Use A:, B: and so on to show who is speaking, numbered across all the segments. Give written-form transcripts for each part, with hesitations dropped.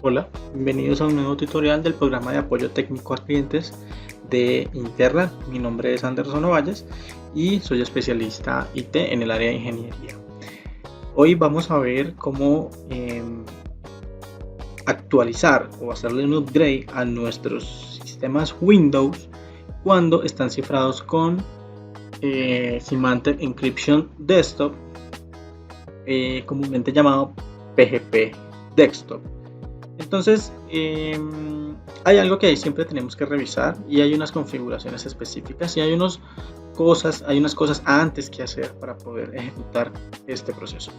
A: Hola, bienvenidos a un nuevo tutorial del programa de apoyo técnico a clientes de Internet. Mi nombre es Anderson Ovalles y soy especialista IT en el área de ingeniería. Hoy vamos a ver cómo actualizar o hacerle un upgrade a nuestros sistemas Windows cuando están cifrados con Symantec Encryption Desktop, comúnmente llamado PGP Desktop. Entonces, hay algo que siempre tenemos que revisar y hay unas configuraciones específicas y hay unas cosas antes que hacer para poder ejecutar este proceso.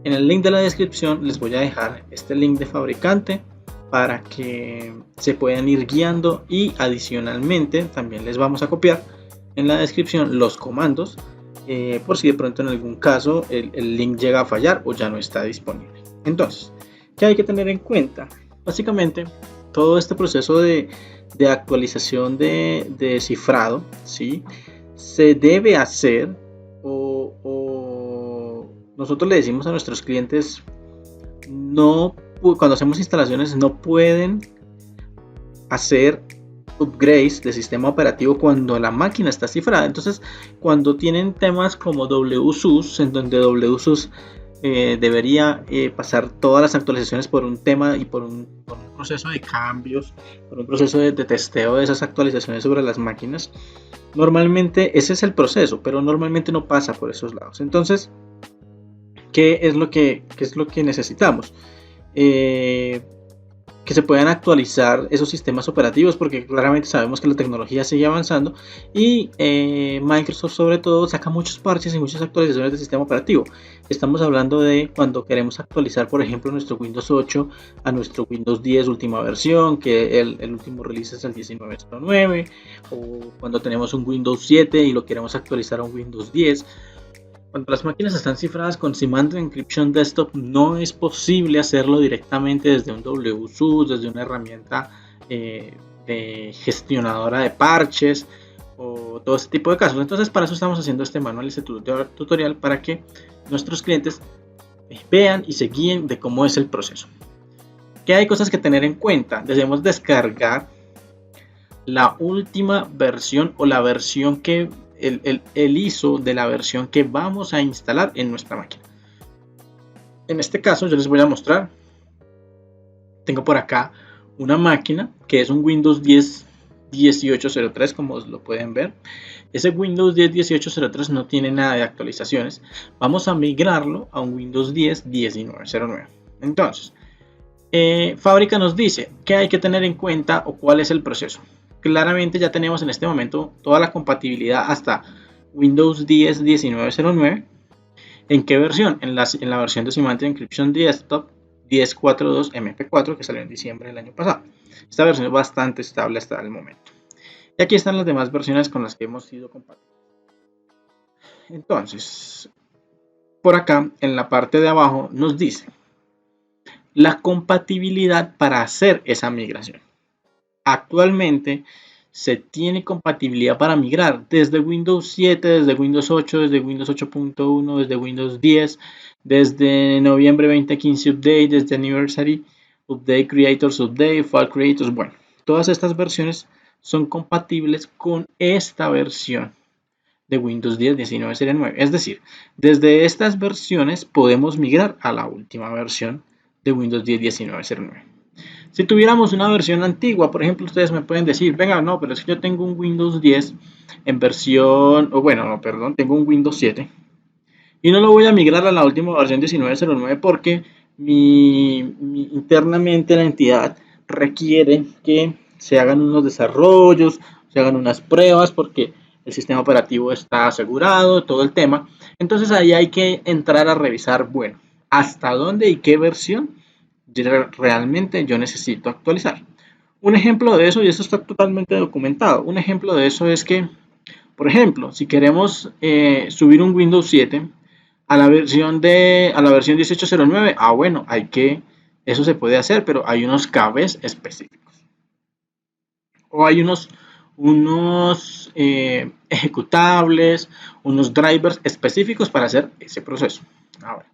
A: En el link de la descripción les voy a dejar este link de fabricante para que se puedan ir guiando, y adicionalmente también les vamos a copiar en la descripción los comandos por si de pronto en algún caso el link llega a fallar o ya no está disponible. Entonces, ¿qué hay que tener en cuenta? Básicamente, todo este proceso de actualización de cifrado, ¿sí?, se debe hacer o nosotros le decimos a nuestros clientes, cuando hacemos instalaciones no pueden hacer upgrades de sistema operativo cuando la máquina está cifrada. Entonces, cuando tienen temas como WSUS, en donde WSUS debería pasar todas las actualizaciones por un tema y por un proceso de cambios, por un proceso de testeo de esas actualizaciones sobre las máquinas. Normalmente ese es el proceso, pero normalmente no pasa por esos lados. Entonces, ¿qué es lo que necesitamos? Que se puedan actualizar esos sistemas operativos, porque claramente sabemos que la tecnología sigue avanzando y Microsoft sobre todo saca muchos parches y muchas actualizaciones del sistema operativo. Estamos hablando de cuando queremos actualizar, por ejemplo, nuestro Windows 8 a nuestro Windows 10 última versión, que el último release es el 19.09, o cuando tenemos un Windows 7 y lo queremos actualizar a un Windows 10. Cuando las máquinas están cifradas con Symantec Encryption Desktop, no es posible hacerlo directamente desde un WSUS, desde una herramienta gestionadora de parches o todo este tipo de casos. Entonces, para eso estamos haciendo este manual, este tutorial, para que nuestros clientes vean y se guíen de cómo es el proceso. ¿Qué hay cosas que tener en cuenta? Debemos descargar la última versión o la versión que el ISO de la versión que vamos a instalar en nuestra máquina. En este caso yo les voy a mostrar, tengo por acá una máquina que es un Windows 10 1803, como lo pueden ver. Ese Windows 10 1803 no tiene nada de actualizaciones. Vamos a migrarlo a un Windows 10 1909. Entonces, fábrica nos dice qué hay que tener en cuenta o cuál es el proceso. Claramente ya tenemos en este momento toda la compatibilidad hasta Windows 10 1909. ¿En qué versión? En la versión de Symantec Encryption Desktop 10.4.2 MP4, que salió en diciembre del año pasado. Esta versión es bastante estable hasta el momento. Y aquí están las demás versiones con las que hemos sido compatibles. Entonces, por acá en la parte de abajo nos dice la compatibilidad para hacer esa migración. Actualmente se tiene compatibilidad para migrar desde Windows 7, desde Windows 8, desde Windows 8.1, desde Windows 10, desde noviembre 2015 Update, desde Anniversary Update, Creators Update, Fall Creators. Bueno, todas estas versiones son compatibles con esta versión de Windows 10 1909. Es decir, desde estas versiones podemos migrar a la última versión de Windows 10 1909. Si tuviéramos una versión antigua, por ejemplo, ustedes me pueden decir, venga, no, pero es que yo tengo un Windows 10 en versión, tengo un Windows 7 y no lo voy a migrar a la última versión 1909 porque internamente la entidad requiere que se hagan unos desarrollos, se hagan unas pruebas porque el sistema operativo está asegurado, todo el tema. Entonces ahí hay que entrar a revisar, bueno, hasta dónde y qué versión realmente yo necesito actualizar. Un ejemplo de eso, y esto está totalmente documentado, un ejemplo de eso es que, por ejemplo, si queremos subir un Windows 7 a la versión 1809, bueno, eso se puede hacer, pero hay unos cables específicos. O hay unos ejecutables, unos drivers específicos para hacer ese proceso. Ahora,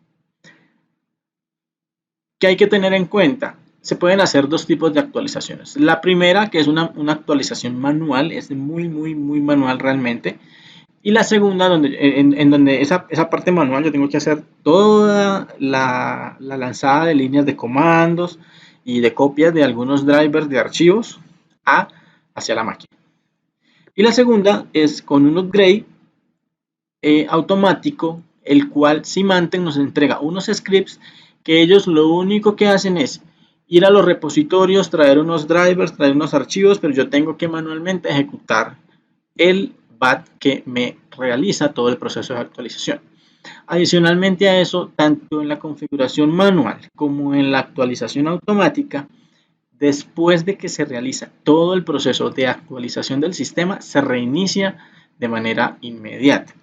A: ¿qué hay que tener en cuenta? se pueden hacer dos tipos de actualizaciones. La primera, que es una actualización manual, es muy manual realmente. Y la segunda, en donde esa parte manual yo tengo que hacer toda la lanzada de líneas de comandos y de copias de algunos drivers de archivos hacia la máquina. Y la segunda es con un upgrade automático, el cual Symantec nos entrega unos scripts que ellos lo único que hacen es ir a los repositorios, traer unos drivers, traer unos archivos, pero yo tengo que manualmente ejecutar el BAT que me realiza todo el proceso de actualización. Adicionalmente a eso, tanto en la configuración manual como en la actualización automática, después de que se realiza todo el proceso de actualización del sistema, se reinicia de manera inmediata.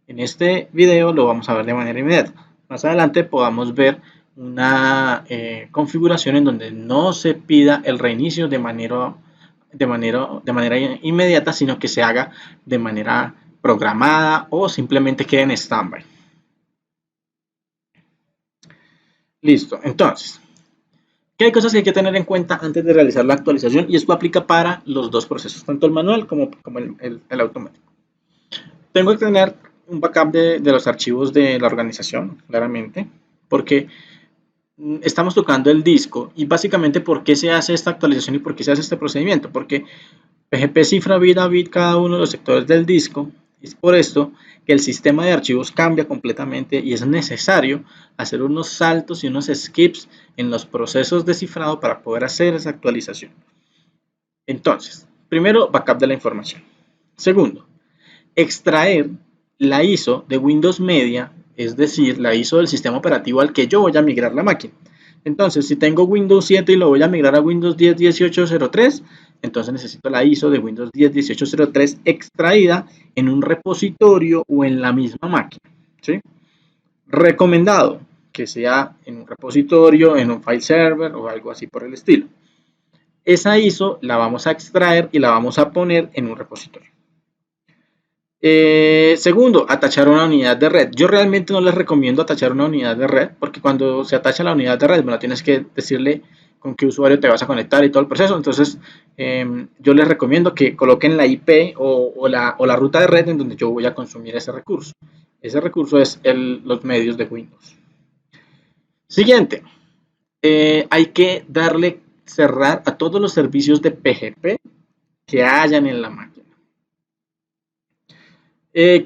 A: En este video lo vamos a ver de manera inmediata. Más adelante podamos ver una configuración en donde no se pida el reinicio de manera inmediata, sino que se haga de manera programada o simplemente quede en standby. Listo, entonces, ¿qué hay cosas que hay que tener en cuenta antes de realizar la actualización? Y esto aplica para los dos procesos, tanto el manual como el automático. Tengo que tener un backup de los archivos de la organización, claramente, porque estamos tocando el disco. Y básicamente, ¿por qué se hace esta actualización y por qué se hace este procedimiento? Porque PGP cifra bit a bit cada uno de los sectores del disco. Es por esto que el sistema de archivos cambia completamente y es necesario hacer unos saltos y unos skips en los procesos de cifrado para poder hacer esa actualización. Entonces, primero, backup de la información. Segundo, extraer la ISO de Windows Media, es decir, la ISO del sistema operativo al que yo voy a migrar la máquina. Entonces, si tengo Windows 7 y lo voy a migrar a Windows 10 1803, entonces necesito la ISO de Windows 10 1803 extraída en un repositorio o en la misma máquina, ¿sí? Recomendado que sea en un repositorio, en un file server o algo así por el estilo. Esa ISO la vamos a extraer y la vamos a poner en un repositorio. Segundo, atachar una unidad de red. Yo realmente no les recomiendo atachar una unidad de red, porque cuando se atacha la unidad de red, bueno, tienes que decirle con qué usuario te vas a conectar y todo el proceso. Entonces, yo les recomiendo que coloquen la IP o la ruta de red en donde yo voy a consumir ese recurso. Ese recurso es los medios de Windows. Siguiente, hay que darle cerrar a todos los servicios de PGP que hayan en la máquina.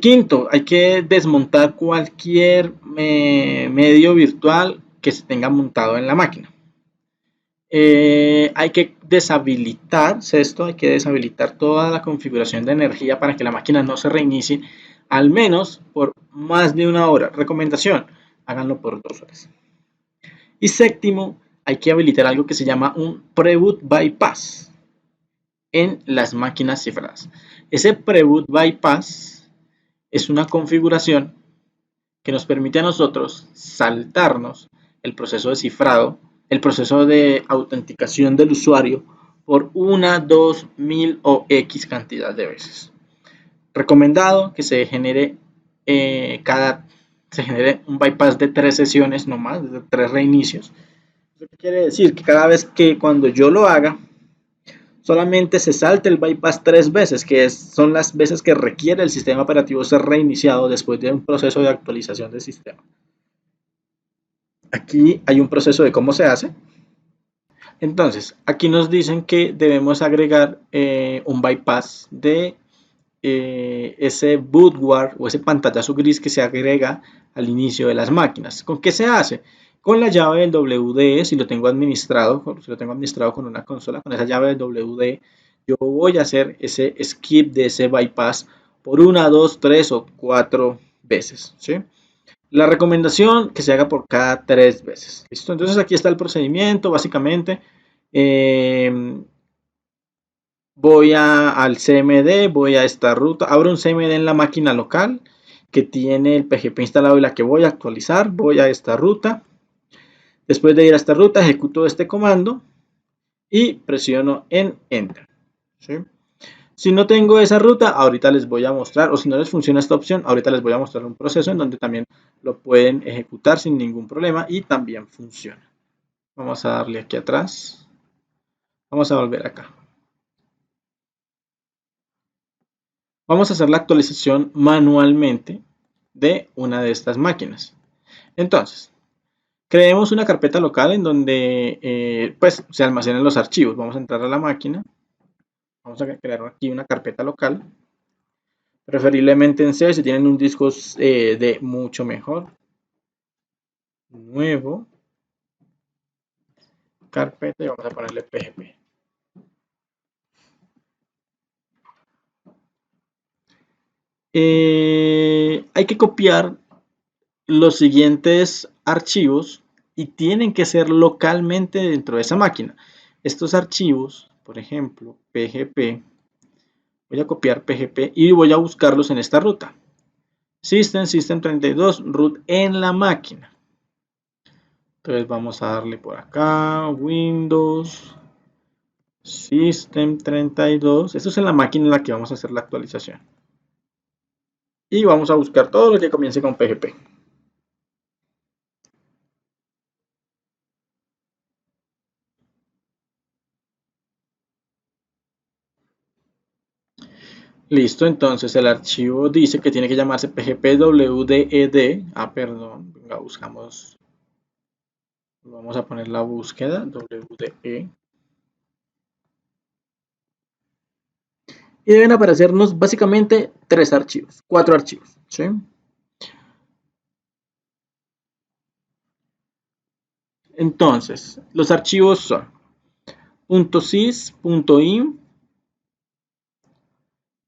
A: Quinto, hay que desmontar cualquier medio virtual que se tenga montado en la máquina. Hay que deshabilitar, sexto, hay que deshabilitar toda la configuración de energía para que la máquina no se reinicie, al menos por más de una hora. Recomendación, háganlo por 2 horas. Y séptimo, hay que habilitar algo que se llama un Pre-boot bypass en las máquinas cifradas. Ese Pre-boot bypass es una configuración que nos permite a nosotros saltarnos el proceso de cifrado, el proceso de autenticación del usuario por 1, 2, 1000 o X cantidad de veces. Recomendado que se genere un bypass de 3 sesiones nomás, de 3 reinicios. Eso quiere decir que cada vez que cuando yo lo haga, solamente se salte el bypass 3 veces, que son las veces que requiere el sistema operativo ser reiniciado después de un proceso de actualización del sistema. Aquí hay un proceso de cómo se hace. Entonces, aquí nos dicen que debemos agregar un bypass de ese bootward o ese pantallazo gris que se agrega al inicio de las máquinas. ¿Con qué se hace? Con la llave del WD, si lo tengo administrado con una consola, con esa llave del WD, yo voy a hacer ese skip de ese bypass por 1, 2, 3 o 4 veces, ¿sí? La recomendación que se haga por cada 3 veces. ¿Listo? Entonces aquí está el procedimiento, básicamente. Voy al CMD, voy a esta ruta, abro un CMD en la máquina local que tiene el PGP instalado y la que voy a actualizar, voy a esta ruta. Después de ir a esta ruta, ejecuto este comando y presiono en Enter. ¿Sí? Si no tengo esa ruta, ahorita les voy a mostrar, o si no les funciona esta opción, ahorita les voy a mostrar un proceso en donde también lo pueden ejecutar sin ningún problema y también funciona. Vamos a darle aquí atrás. Vamos a volver acá. Vamos a hacer la actualización manualmente de una de estas máquinas. Entonces, creemos una carpeta local en donde pues se almacenan los archivos. Vamos a entrar a la máquina. Vamos a crear aquí una carpeta local. Preferiblemente en C si tienen un disco de mucho mejor. Nuevo. Carpeta y vamos a ponerle PGP. Hay que copiar los siguientes archivos y tienen que ser localmente dentro de esa máquina. Estos archivos, por ejemplo, PGP, voy a copiar PGP y voy a buscarlos en esta ruta. System32, root en la máquina. Entonces vamos a darle por acá, Windows, System32. Esto es en la máquina en la que vamos a hacer la actualización. Y vamos a buscar todo lo que comience con PGP. Listo, entonces el archivo dice que tiene que llamarse pgpwded. Perdón, venga, buscamos. Vamos a poner la búsqueda wde. Y deben aparecernos básicamente cuatro archivos, ¿sí? Entonces, los archivos son .sys, .in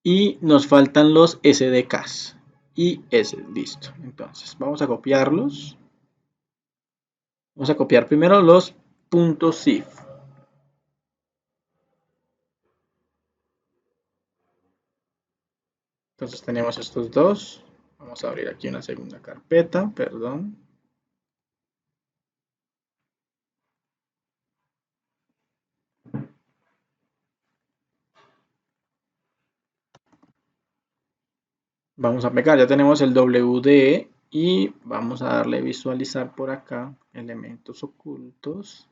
A: y nos faltan los SDKs y S, listo. Entonces, vamos a copiarlos. Vamos a copiar primero los .sys. Entonces tenemos estos dos. Vamos a abrir aquí una segunda carpeta, perdón. Vamos a pegar, ya tenemos el WDE y vamos a darle visualizar por acá, elementos ocultos.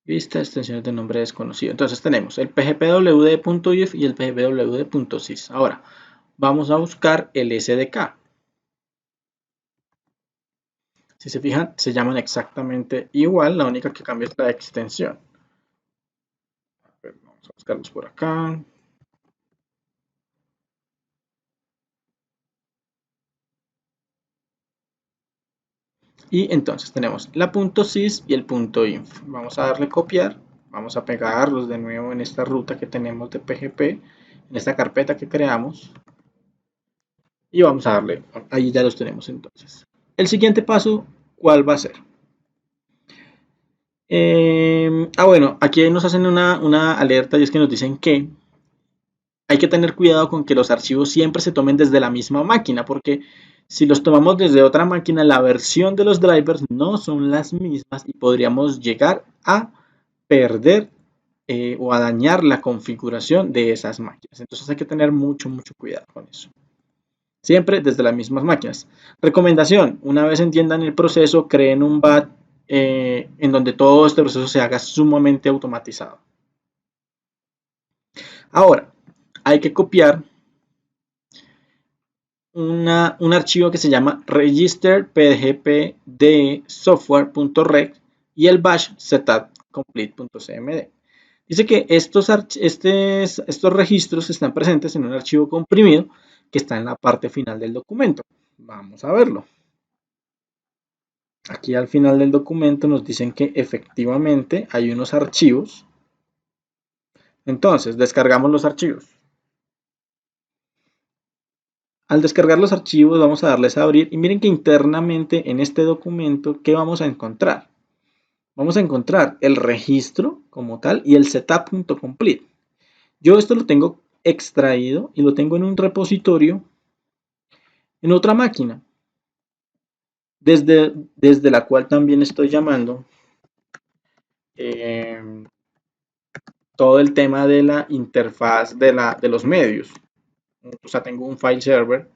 A: Vista, extensiones de nombre desconocido. Entonces tenemos el pgpwd.if y el pgpwd.sys. Ahora, vamos a buscar el SDK. Si se fijan, se llaman exactamente igual, la única que cambia es la extensión. Vamos a buscarlos por acá. Y entonces tenemos la .sys y el .inf. Vamos a darle copiar. Vamos a pegarlos de nuevo en esta ruta que tenemos de PGP, en esta carpeta que creamos. Y vamos a darle, ahí ya los tenemos entonces. El siguiente paso, ¿cuál va a ser? Bueno, aquí nos hacen una alerta y es que nos dicen que hay que tener cuidado con que los archivos siempre se tomen desde la misma máquina, porque si los tomamos desde otra máquina, la versión de los drivers no son las mismas y podríamos llegar a perder o a dañar la configuración de esas máquinas. Entonces hay que tener mucho cuidado con eso. Siempre desde las mismas máquinas. Recomendación, una vez entiendan el proceso, creen un BAT en donde todo este proceso se haga sumamente automatizado. Ahora, hay que copiar un archivo que se llama register.php.de.software.rec y el bash setupcomplete.cmd. Dice que estos registros están presentes en un archivo comprimido que está en la parte final del documento. Vamos a verlo. Aquí al final del documento nos dicen que efectivamente hay unos archivos. Entonces, descargamos los archivos. Al descargar los archivos vamos a darles a abrir y miren que internamente en este documento, ¿qué vamos a encontrar? Vamos a encontrar el registro como tal y el setup.complete. Yo esto lo tengo extraído y lo tengo en un repositorio en otra máquina, desde la cual también estoy llamando todo el tema de la interfaz de los medios. O sea, tengo un file server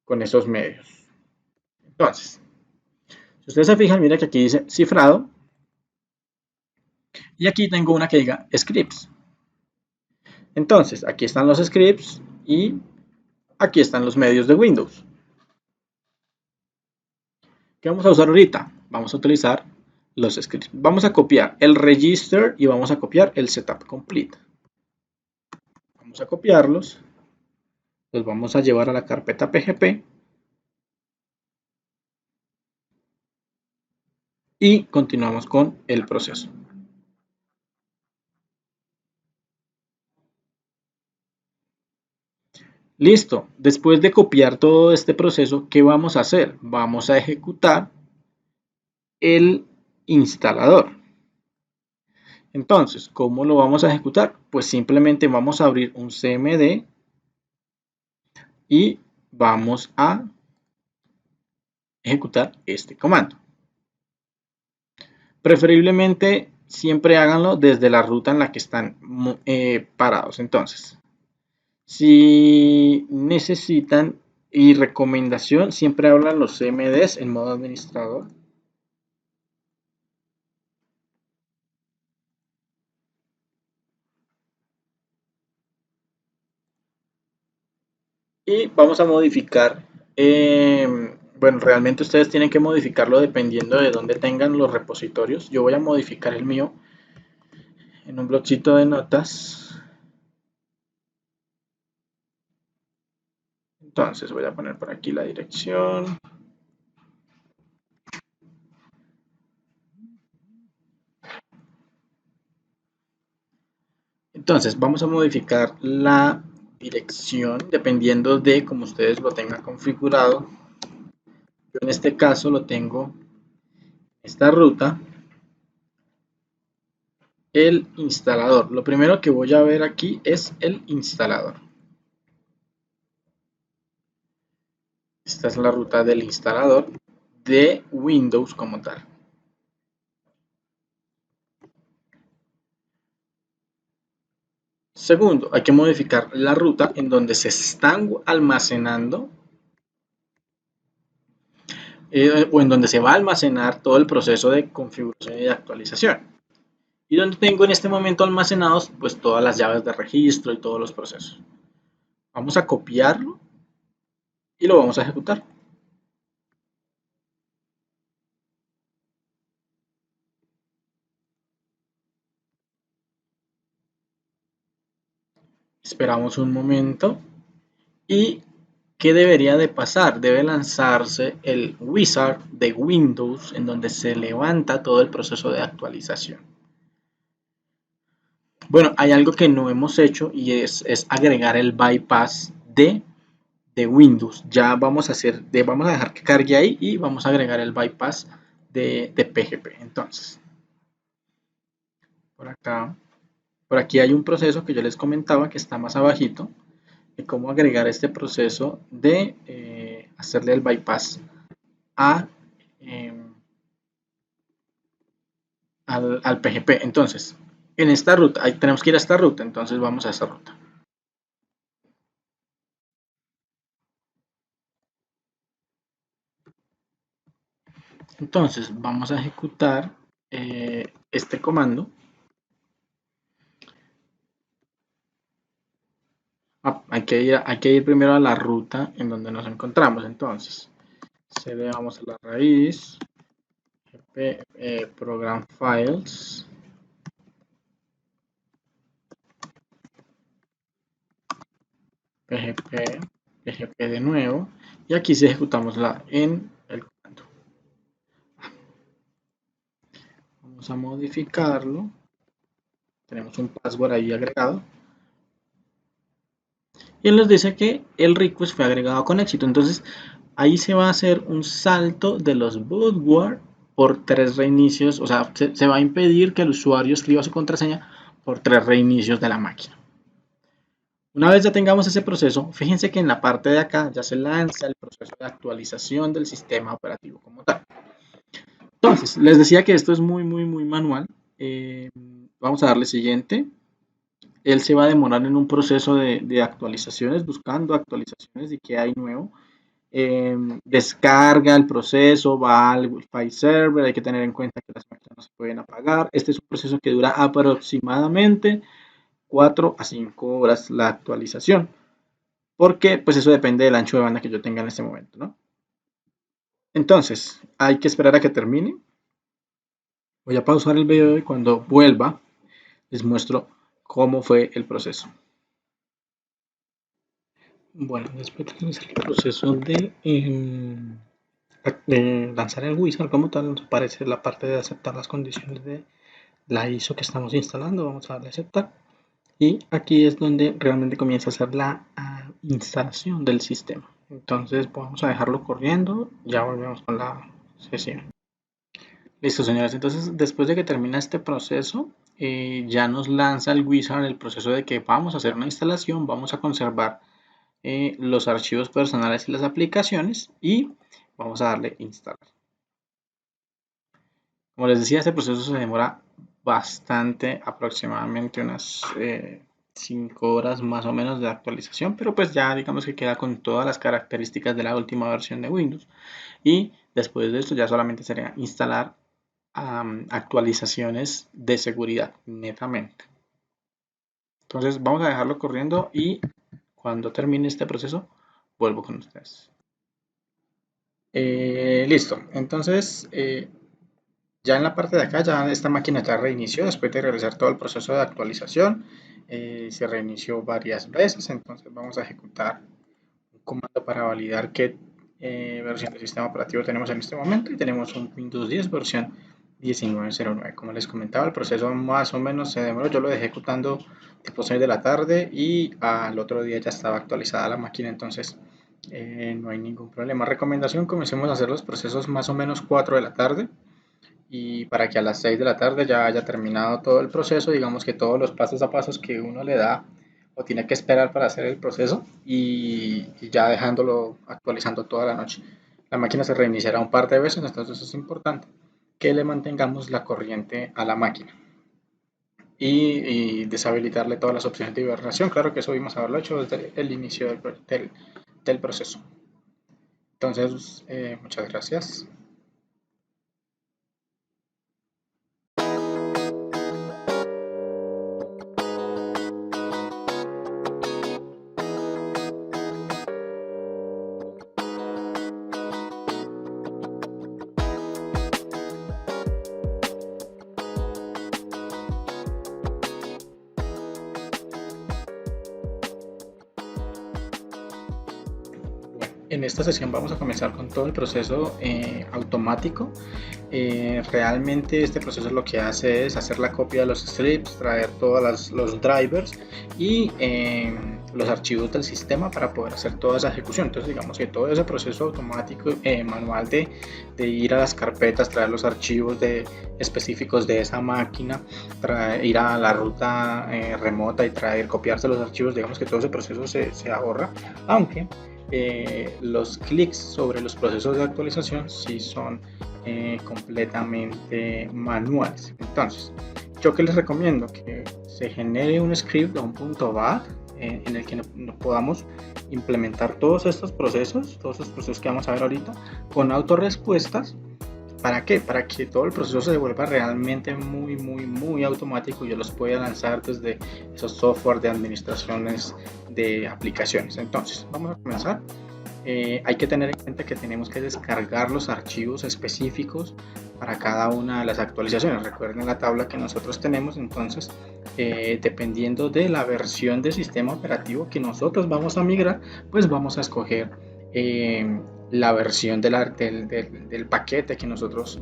A: con esos medios. Entonces, si ustedes se fijan, mira que aquí dice cifrado Y aquí tengo una que diga scripts. Entonces, aquí están los scripts y aquí están los medios de Windows. ¿Qué vamos a usar ahorita? Vamos a utilizar los scripts. Vamos a copiar el register y vamos a copiar el setup complete. Vamos a copiarlos. Los vamos a llevar a la carpeta PGP. Y continuamos con el proceso. Listo. Después de copiar todo este proceso, ¿qué vamos a hacer? Vamos a ejecutar el instalador. Entonces, ¿cómo lo vamos a ejecutar? Pues simplemente vamos a abrir un CMD y vamos a ejecutar este comando. Preferiblemente siempre háganlo desde la ruta en la que están parados. Entonces, si necesitan y recomendación, siempre hablan los CMDs en modo administrador. Y vamos a modificar, bueno, realmente ustedes tienen que modificarlo dependiendo de dónde tengan los repositorios. Yo voy a modificar el mío en un blocito de notas. Entonces voy a poner por aquí la dirección. Entonces vamos a modificar la dirección dependiendo de cómo ustedes lo tengan configurado. Yo en este caso lo tengo esta ruta, el instalador. Lo primero que voy a ver aquí es el instalador. Esta es la ruta del instalador de Windows como tal. Segundo, hay que modificar la ruta en donde se están almacenando o en donde se va a almacenar todo el proceso de configuración y de actualización. Y donde tengo en este momento almacenados pues todas las llaves de registro y todos los procesos. Vamos a copiarlo y lo vamos a ejecutar. Esperamos un momento y ¿qué debería de pasar? Debe lanzarse el wizard de Windows en donde se levanta todo el proceso de actualización. Bueno, hay algo que no hemos hecho y es agregar el bypass de Windows. Ya vamos a vamos a dejar que cargue ahí y vamos a agregar el bypass de PGP. Entonces, por acá, por aquí hay un proceso que yo les comentaba que está más abajito de cómo agregar este proceso de hacerle el bypass a, eh, al PGP. Entonces, en esta ruta, ahí tenemos que ir a esta ruta, entonces vamos a esta ruta. Entonces, vamos a ejecutar este comando. Hay que ir primero a la ruta en donde nos encontramos. Entonces, cd vamos a la raíz, program files, PGP, PGP de nuevo, y aquí sí ejecutamos en el comando. Vamos a modificarlo. Tenemos un password ahí agregado. Y él nos dice que el request fue agregado con éxito. Entonces, ahí se va a hacer un salto de los bootward por 3 reinicios. O sea, se va a impedir que el usuario escriba su contraseña por 3 reinicios de la máquina. Una vez ya tengamos ese proceso, fíjense que en la parte de acá ya se lanza el proceso de actualización del sistema operativo como tal. Entonces, les decía que esto es muy manual. Vamos a darle siguiente. Él se va a demorar en un proceso de actualizaciones, buscando actualizaciones y qué hay nuevo. descarga el proceso, va al file server, hay que tener en cuenta que las máquinas no se pueden apagar. Este es un proceso que dura aproximadamente 4 a 5 horas la actualización, porque pues eso depende del ancho de banda que yo tenga en este momento, ¿no? Entonces, hay que esperar a que termine. Voy a pausar el video y cuando vuelva les muestro cómo fue el proceso. Bueno, después de realizar el proceso de lanzar el wizard como tal, nos aparece la parte de aceptar las condiciones de la ISO que estamos instalando. Vamos a darle a aceptar. Y aquí es donde realmente comienza a hacer la instalación del sistema. Entonces vamos a dejarlo corriendo. Ya volvemos con la sesión. Listo, señores. Entonces, después de que termina este proceso, ya nos lanza el wizard el proceso de que vamos a hacer una instalación, vamos a conservar los archivos personales y las aplicaciones y vamos a darle instalar. Como les decía, este proceso se demora bastante, aproximadamente unas 5 horas más o menos de actualización, pero pues ya digamos que queda con todas las características de la última versión de Windows. Y después de esto ya solamente sería instalar actualizaciones de seguridad netamente. Entonces vamos a dejarlo corriendo y cuando termine este proceso vuelvo con ustedes. Listo, entonces ya en la parte de acá, ya esta máquina ya reinició después de realizar todo el proceso de actualización. Se reinició varias veces, entonces vamos a ejecutar un comando para validar qué versión del sistema operativo tenemos en este momento y tenemos un Windows 10 versión 19.09. Como les comentaba, el proceso más o menos se demoró, yo lo dejé ejecutando tipo 6 de la tarde y al otro día ya estaba actualizada la máquina, entonces no hay ningún problema. Recomendación, comencemos a hacer los procesos más o menos 4 de la tarde y para que a las 6 de la tarde ya haya terminado todo el proceso, digamos que todos los pasos a pasos que uno le da o tiene que esperar para hacer el proceso y ya dejándolo actualizando toda la noche. La máquina se reiniciará un par de veces, entonces es importante que le mantengamos la corriente a la máquina y deshabilitarle todas las opciones de hibernación. Claro que eso vimos haberlo hecho desde el inicio del proceso. Entonces, muchas gracias. En esta sesión vamos a comenzar con todo el proceso automático. Realmente este proceso lo que hace es hacer la copia de los scripts, traer todos los drivers y los archivos del sistema para poder hacer toda esa ejecución. Entonces digamos que todo ese proceso automático manual de ir a las carpetas, traer los archivos específicos de esa máquina, ir a la ruta remota y copiarse los archivos, digamos que todo ese proceso se ahorra, aunque los clics sobre los procesos de actualización sí son completamente manuales. Entonces, yo que les recomiendo que se genere un script o un punto .bat en el que podamos implementar todos estos procesos que vamos a ver ahorita con autorrespuestas. ¿Para qué? Para que todo el proceso se vuelva realmente muy automático y yo los pueda lanzar desde esos software de administraciones de aplicaciones. Entonces, vamos a comenzar. Hay que tener en cuenta que tenemos que descargar los archivos específicos para cada una de las actualizaciones. Recuerden la tabla que nosotros tenemos, entonces dependiendo de la versión de sistema operativo que nosotros vamos a migrar, pues vamos a escoger la versión del paquete que nosotros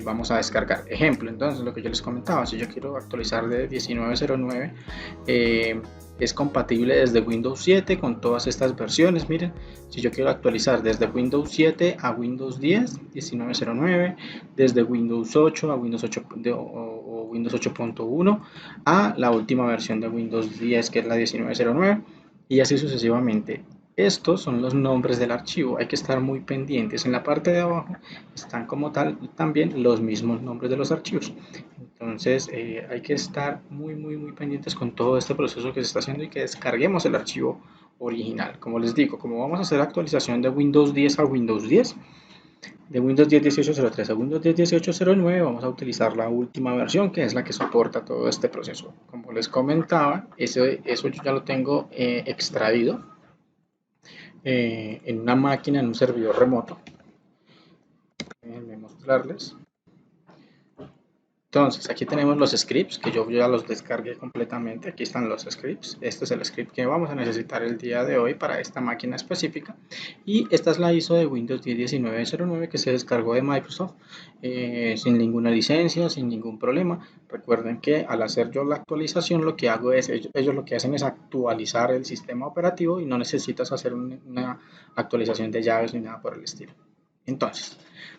A: vamos a descargar. Ejemplo, entonces lo que yo les comentaba, si yo quiero actualizar de 19.09, es compatible desde Windows 7 con todas estas versiones. Miren, si yo quiero actualizar desde Windows 7 a Windows 10, 19.09, desde Windows 8 a Windows 8 o Windows 8.1 a la última versión de Windows 10 que es la 19.09 y así sucesivamente. Estos son los nombres del archivo, hay que estar muy pendientes. En la parte de abajo están como tal también los mismos nombres de los archivos. Entonces hay que estar muy pendientes con todo este proceso que se está haciendo y que descarguemos el archivo original. Como les digo, como vamos a hacer actualización de Windows 10 a Windows 10, de Windows 10 18.03 a Windows 10 18.09, vamos a utilizar la última versión, que es la que soporta todo este proceso. Como les comentaba, eso yo ya lo tengo extraído en una máquina, en un servidor remoto. Déjenme mostrarles. Entonces, aquí tenemos los scripts, que yo ya los descargué completamente. Aquí están los scripts. Este es el script que vamos a necesitar el día de hoy para esta máquina específica. Y esta es la ISO de Windows 10 19.09 que se descargó de Microsoft sin ninguna licencia, sin ningún problema. Recuerden que al hacer yo la actualización, lo que hago es, ellos lo que hacen es actualizar el sistema operativo y no necesitas hacer una actualización de llaves ni nada por el estilo. Entonces,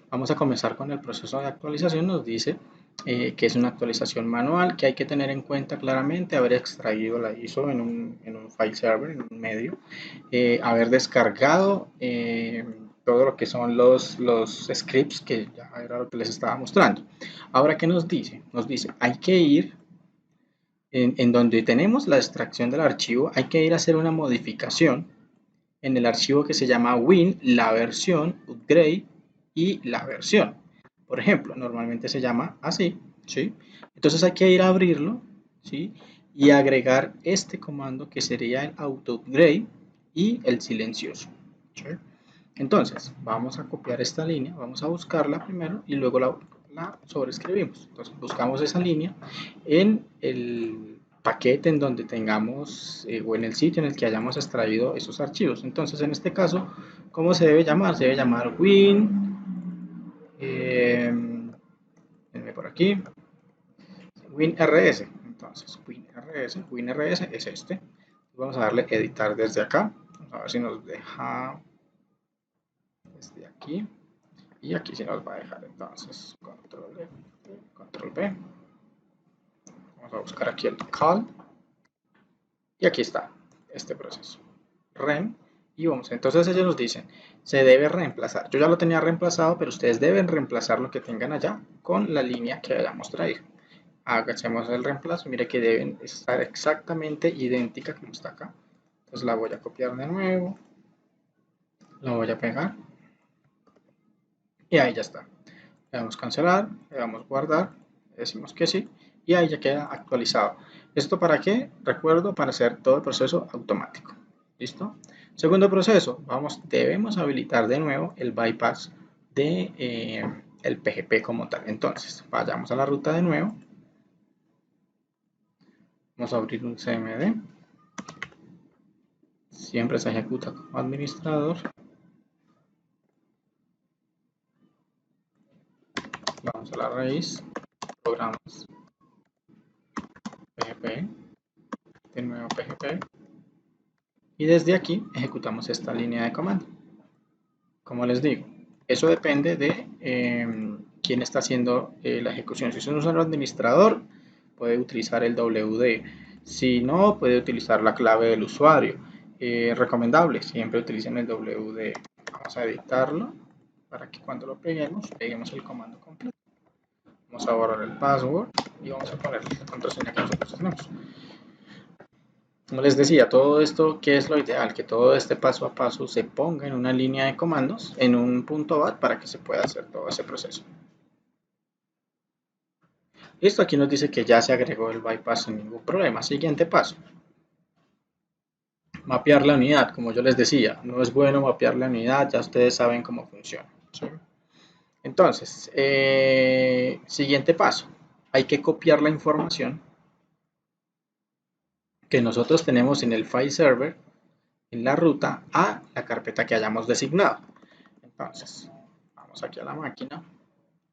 A: vamos a comenzar con el proceso de actualización. Nos dice que es una actualización manual, que hay que tener en cuenta claramente haber extraído la ISO en un file server, en un medio, haber descargado todo lo que son los scripts, que ya era lo que les estaba mostrando. Ahora, ¿qué nos dice? Nos dice, hay que ir en donde tenemos la extracción del archivo, hay que ir a hacer una modificación en el archivo que se llama win, la versión, upgrade y la versión. Por ejemplo, normalmente se llama así, ¿sí? Entonces hay que ir a abrirlo, ¿sí? Y agregar este comando que sería el auto upgrade y el silencioso, ¿sí? Entonces, vamos a copiar esta línea, vamos a buscarla primero y luego la sobreescribimos. Entonces, buscamos esa línea en el paquete en donde tengamos o en el sitio en el que hayamos extraído esos archivos. Entonces, en este caso, ¿cómo se debe llamar? Se debe llamar win, por aquí, WinRS. Entonces, WinRS es este. Vamos a darle editar desde acá. Vamos a ver si nos deja desde aquí. Y aquí sí nos va a dejar. Entonces, control B. Vamos a buscar aquí el call. Y aquí está este proceso. Rem. Y vamos, entonces ellos nos dicen, se debe reemplazar. Yo ya lo tenía reemplazado, pero ustedes deben reemplazar lo que tengan allá con la línea que hayamos traído. Hagamos el reemplazo, mire que deben estar exactamente idéntica como está acá. Entonces la voy a copiar de nuevo, la voy a pegar y ahí ya está. Le damos cancelar, le damos guardar, le decimos que sí y ahí ya queda actualizado. ¿Esto para qué? Recuerdo, para hacer todo el proceso automático. ¿Listo? Segundo proceso, debemos habilitar de nuevo el bypass de el PGP como tal. Entonces, vayamos a la ruta de nuevo. Vamos a abrir un CMD. Siempre se ejecuta como administrador. Vamos a la raíz, programas, PGP, de nuevo PGP. Y desde aquí ejecutamos esta línea de comando. Como les digo, eso depende de quién está haciendo la ejecución. Si es un usuario administrador, puede utilizar el WD. Si no, puede utilizar la clave del usuario. Recomendable, siempre utilicen el WD. Vamos a editarlo para que cuando lo peguemos el comando completo. Vamos a borrar el password y vamos a poner la contraseña que nosotros tenemos. Como les decía, todo esto, ¿qué es lo ideal? Que todo este paso a paso se ponga en una línea de comandos, en un punto .bat, para que se pueda hacer todo ese proceso. Listo, aquí nos dice que ya se agregó el bypass sin ningún problema. Siguiente paso. Mapear la unidad, como yo les decía, no es bueno mapear la unidad, ya ustedes saben cómo funciona, ¿sí? Entonces, siguiente paso. Hay que copiar la información que nosotros tenemos en el file server, en la ruta, a la carpeta que hayamos designado. Entonces, vamos aquí a la máquina,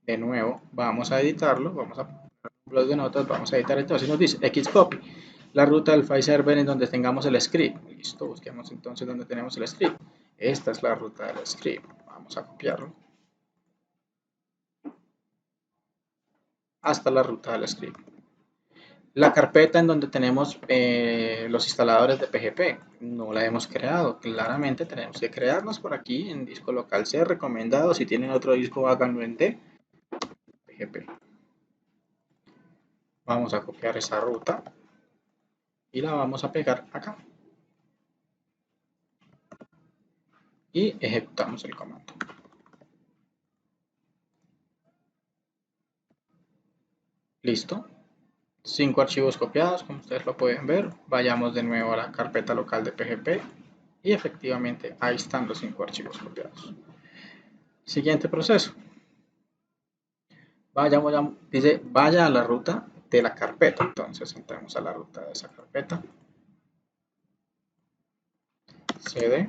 A: de nuevo vamos a editarlo, vamos a poner un blog de notas, vamos a editar, entonces nos dice xcopy, la ruta del file server en donde tengamos el script. Listo, busquemos entonces donde tenemos el script. Esta es la ruta del script, vamos a copiarlo hasta la ruta del script. La carpeta en donde tenemos los instaladores de PGP, no la hemos creado. Claramente tenemos que crearnos por aquí en disco local C, recomendado. Si tienen otro disco, háganlo en D, PGP. Vamos a copiar esa ruta y la vamos a pegar acá. y ejecutamos el comando. Listo. 5 archivos copiados, como ustedes lo pueden ver. Vayamos de nuevo a la carpeta local de PGP y efectivamente ahí están los 5 archivos copiados. Siguiente proceso. Dice vaya a la ruta de la carpeta. Entonces entramos a la ruta de esa carpeta. cd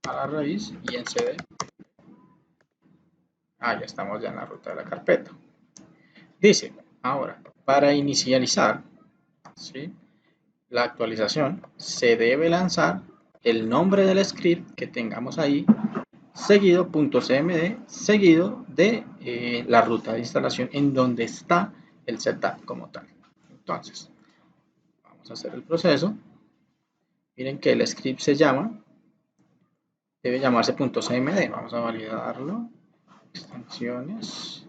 A: a la raíz y en cd. Ya estamos ya en la ruta de la carpeta. Dice, ahora, para inicializar, ¿sí?, la actualización, se debe lanzar el nombre del script que tengamos ahí, seguido .cmd, seguido de la ruta de instalación en donde está el setup como tal. Entonces, vamos a hacer el proceso. Miren que el script debe llamarse .cmd. Vamos a validarlo. Extensiones.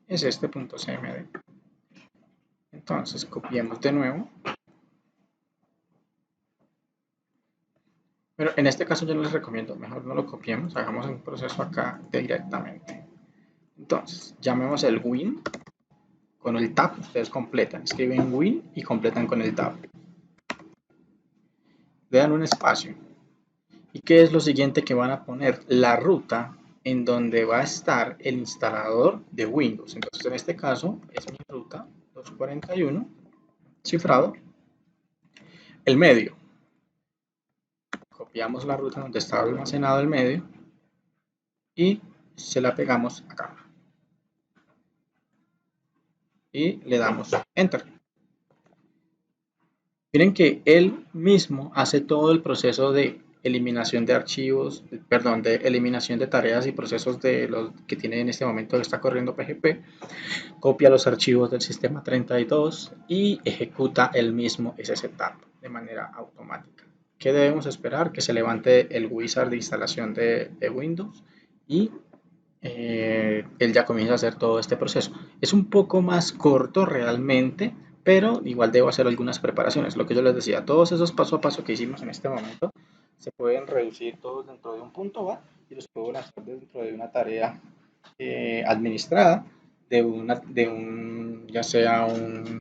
A: Es este .cmd. Entonces, copiemos de nuevo. Pero en este caso yo les recomiendo, mejor no lo copiemos, hagamos un proceso acá directamente. Entonces, llamemos el win con el tab, ustedes completan, escriben win y completan con el tab. Le dan un espacio. ¿Y qué es lo siguiente que van a poner? La ruta en donde va a estar el instalador de Windows. Entonces, en este caso es mi ruta 241, cifrado, el medio. Copiamos la ruta donde está almacenado el medio y se la pegamos acá. Y le damos Enter. Miren que él mismo hace todo el proceso de eliminación de archivos, perdón, de eliminación de tareas y procesos de los que tiene en este momento que está corriendo PGP, copia los archivos del sistema 32 y ejecuta él mismo ese setup de manera automática. ¿Qué debemos esperar? Que se levante el wizard de instalación de Windows y él ya comienza a hacer todo este proceso. Es un poco más corto realmente, pero igual debo hacer algunas preparaciones. Lo que yo les decía, todos esos paso a paso que hicimos en este momento se pueden reducir todos dentro de un punto .bat y los puedo lanzar dentro de una tarea administrada ya sea un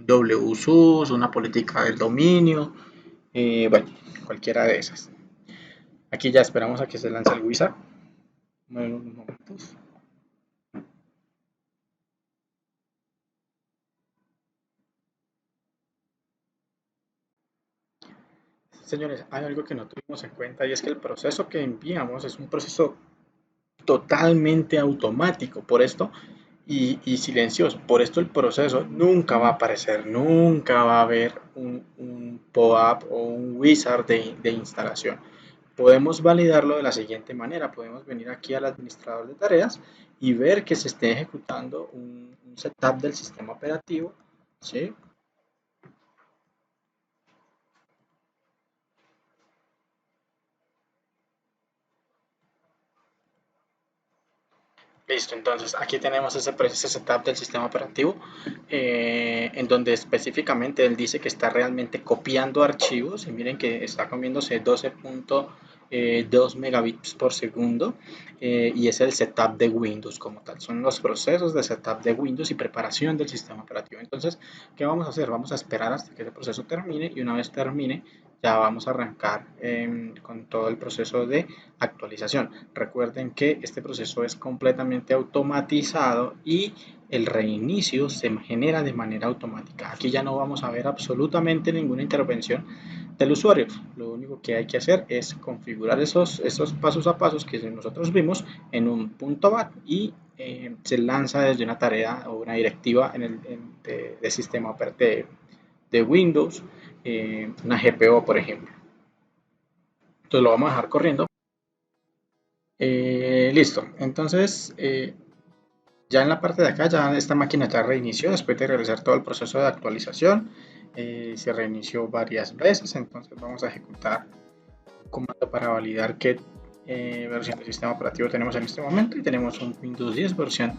A: WSUS, una política del dominio, bueno, cualquiera de esas. Aquí ya esperamos a que se lance el wizard. Bueno, unos momentos. Señores, hay algo que no tuvimos en cuenta y es que el proceso que enviamos es un proceso totalmente automático, por esto y silencioso. Por esto el proceso nunca va a aparecer, nunca va a haber un pop-up o un wizard de instalación. Podemos validarlo de la siguiente manera. Podemos venir aquí al administrador de tareas y ver que se esté ejecutando un setup del sistema operativo, ¿sí? Listo, entonces aquí tenemos ese setup del sistema operativo en donde específicamente él dice que está realmente copiando archivos y miren que está comiéndose 12.2 megabits por segundo y es el setup de Windows como tal. Son los procesos de setup de Windows y preparación del sistema operativo. Entonces, ¿qué vamos a hacer? Vamos a esperar hasta que ese proceso termine y una vez termine ya vamos a arrancar con todo el proceso de actualización. Recuerden que este proceso es completamente automatizado y el reinicio se genera de manera automática. Aquí ya no vamos a ver absolutamente ninguna intervención del usuario. Lo único que hay que hacer es configurar esos pasos a pasos que nosotros vimos en un punto .bat y se lanza desde una tarea o una directiva de sistema operativo de Windows, una GPO por ejemplo. Entonces lo vamos a dejar corriendo. Listo, entonces ya en la parte de acá ya esta máquina ya reinició después de realizar todo el proceso de actualización. Se reinició varias veces, entonces vamos a ejecutar un comando para validar qué versión del sistema operativo tenemos en este momento y tenemos un Windows 10 versión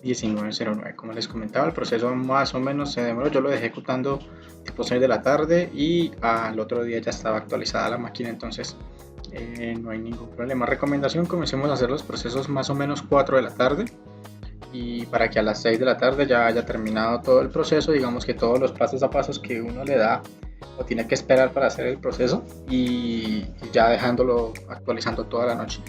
A: 19.09. Como les comentaba, el proceso más o menos se demoró, yo lo dejé ejecutando tipo 6 de la tarde y al otro día ya estaba actualizada la máquina, entonces No hay ningún problema. Recomendación, comencemos a hacer los procesos más o menos 4 de la tarde y para que a las 6 de la tarde ya haya terminado todo el proceso, digamos que todos los pasos a pasos que uno le da o tiene que esperar para hacer el proceso y ya dejándolo actualizando toda la noche.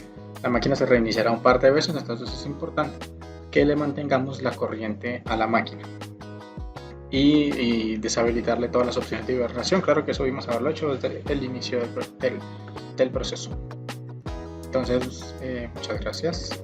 A: La máquina se reiniciará un par de veces, entonces es importante que le mantengamos la corriente a la máquina y deshabilitarle todas las opciones de hibernación. Claro que eso vimos haberlo hecho desde el inicio del proceso. Entonces, muchas gracias.